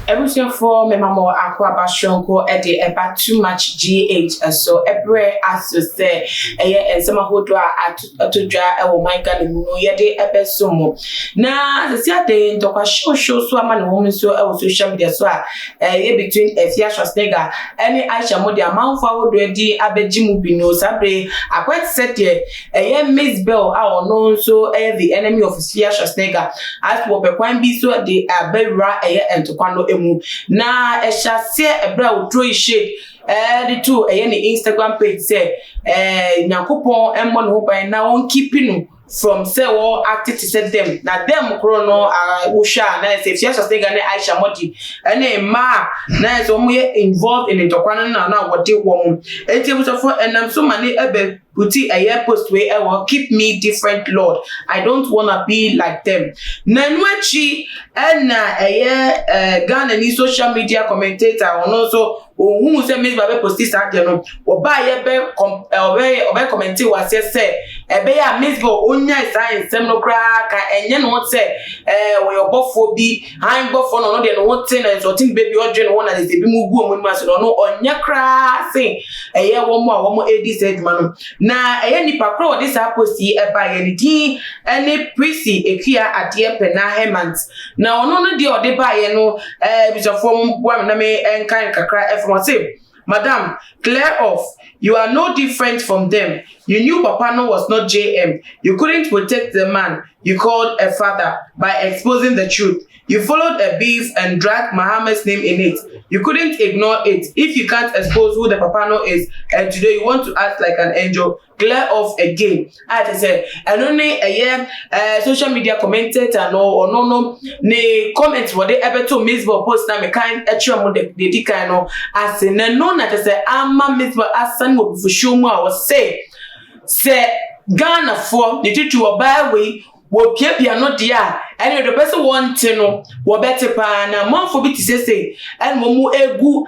Everything for me mama akwa bashonko e eba too much GH so ebre as to say eye ensema hodo atodwa e wo man Ghana mu no ye de ebeso mo na se sia de ndokwa show so ama ne hom so e wo social media so ye between Efia Schwarzenegger any Aisha mo de amanfo hodo di abeji mu bi no sabre akwet set ye eye Mzbel no so the enemy of Efia Schwarzenegger as wo pekwan bi so de abewra eye entokwa no na eshase ebra wotro shade the two any Instagram page say Nyankopon emmo no ban na won keeping from say all active to set them na them chrono usha na say Efia Schwarzenegger na Aisha Modi ene ma na so mo involved in the tokwana na what they won enti for enam so many ebe puti a post way I will keep me different, Lord. I don't wanna be like them. Nanwachi and Ghana ni social media commentator and also who say Mzbel post this out no or buy a commenting was say ebe ya Mzbel onya science semno kra ka enye no say we obofo bi han bofo no de no wotin and so tin baby odwen one na dey bi mu gu omu maso no onya kra say eye wo mo edi said man na nipa kro this post yi eba ye ni any prisi ekia ade pena hemant na ono no de ode ba ye no bisofo bua na me enkan kakra efo say Madam, clear off. You are no different from them. You knew Papano was not JM. You couldn't protect the man you called a father by exposing the truth. You followed a beef and dragged Mahama's name in it. You couldn't ignore it. If you can't expose who the Papano is, and today you want to act like an angel, clear off again. I say, and only social media commentator no comments what they ever to Mzbel post na me kind actually the dika no as no na say ama Mzbel asan wo for show mu I was say Ghana for the titu oba we wo pia no dia and the person want no wo better pa na monfo bi ti say and mo mu egu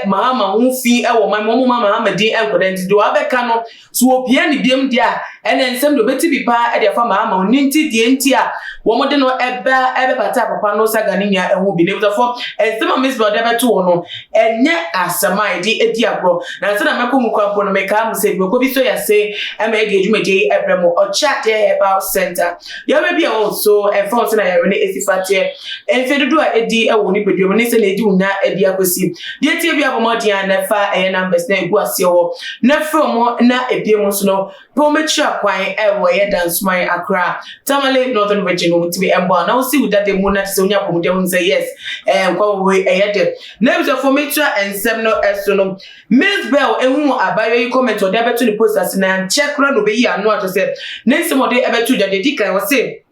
Mahama hu fi e wo man mo Mahama din enkodent do abeka no so wo pia ni biem dia and ensem do beti bi pa e de fa Mahama ninti die nti a wo mo de no ebe pata papa no saga ni nya ehu bi ne before ensem Mzbel de beto wo no enye asama edi agro na se na meko mu kwampo no meka am say meko bi so ya say e ma ege dwumaje ebremo o chat about center ya be bi also e phone na ya rene esifate enfedudu a edi e wo ni pedwom ne se na edi unya edi akosi de tie bi abomodi an na fa numbers na egu ase wo na from na ebiem so no prometra kwan e wo ye dance my Accra Tamale Northern Region wo ti be embo na wo si udade mu na se onya pomode wo say yes kwa we e de na bi so prometra ensem no eso no Mzbel ehu abayo yi comment o de abeto ni post as na check ra no be yi anu ato say na nsem o de abeto de dika wo say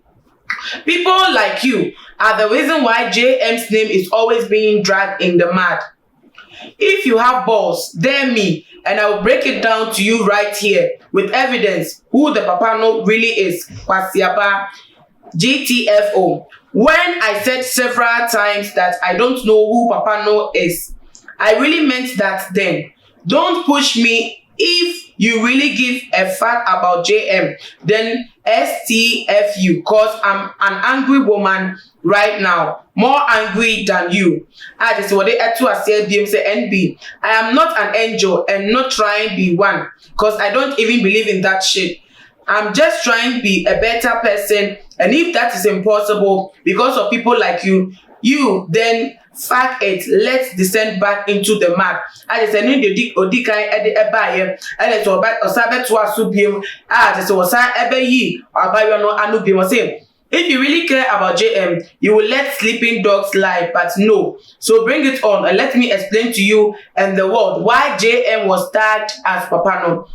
people like you are the reason why JM's name is always being dragged in the mud. If you have balls, dare me, and I will break it down to you right here with evidence who the Papano really is. Kwasiaba GTFO. When I said several times that I don't know who Papano is, I really meant that then. Don't push me. If you really give a fuck about JM, then STFU, cause I'm an angry woman right now, more angry than you. I just what they say NB. I am not an angel and not trying to be one, cause I don't even believe in that shit. I'm just trying to be a better person, and if that is impossible because of people like you then fuck it, let's descend back into the mud. I just need the odikai at the ebaye, and it's about a sabbat to a subium. Just was ebe ye, or by your no anubium same. If you really care about JM, you will let sleeping dogs lie, but no. So bring it on and let me explain to you and the world why JM was tagged as Papano.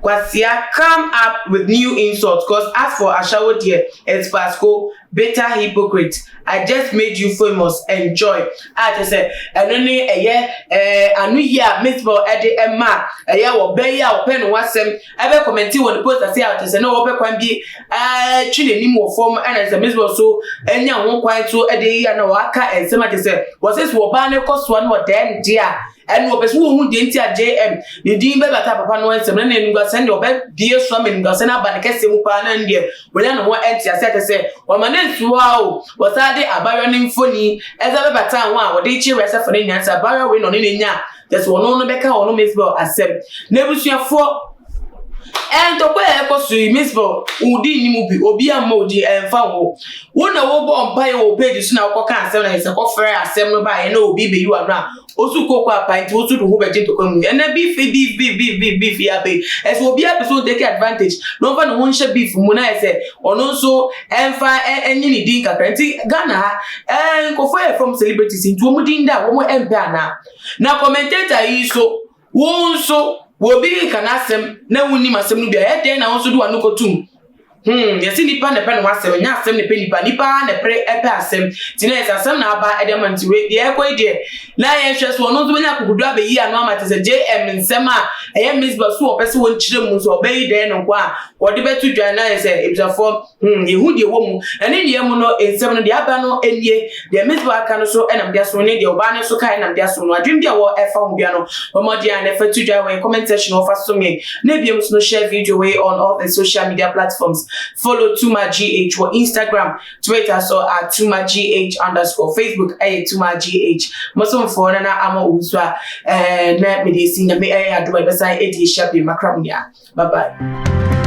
Kwasia come up with new insults cause as for Ashawo dear, it's Pasco, better hypocrite. I just made you famous. Enjoy. I just said, and only a year, anu year, Mzbel Eddie Emma, a year or beya or pen was some ever commenting on the post I say out as no open can be chilling in more form and as a Mzbel so and young one quite so a day and a waka and somebody said, was this Wabane cost one more then dear? and what person who didn't JM, the Dean Bata Papano and some name got send your bed, dear swimming, got sent up by the Cassimupana and dear. When I know what empty I said to say, well, my name's wow, was I there a baroning funny, as I ever time one, what they cheer as a funny answer, barrow win on in ya. That's one on the Becca or no Mzbel accept. Never see a four. And the way I go to Mzbel, Udi Mubi, Obia Modi, and Fango. One of our buy or pages now, Coca, 7 is a offer, 7 by and no baby, you are now. Also, Coca pint, also to who to come and a beef, as will be a person take advantage. No one won't share beef, Mona said, or no so, and fire and any dinka, Ghana, and go fire from celebrities into Mudinda, one empire. Now, commentator is so, won't so. Will be can ask them, no one must be a head, then I also do a local too. You see the pan the pen was 7 years, the penny panipa, and a pray a pass him. Tonight, as some now by Edmund to wait the airway dear. Lion just one not when I could grab a year, no matter the JM and Sema, I am Miss Basu, person children must obey then on qua, or the better to join us, it's a form, you would your woman, and in the Amono in 7 of the Abano, and ye, the Miss Bacano, and I'm just running the Obana so kind, I'm just one. I dream the war, I found piano, or more than a to join comment section of us to me. Maybe must no share video way on all the social media platforms. Follow TumaGH or Instagram, Twitter, so at TumaGH _ Facebook, TumaGH. Most for Nana Amo Uzwa, and let me see the me I do my best. I eat Shabi Macramia. Bye bye.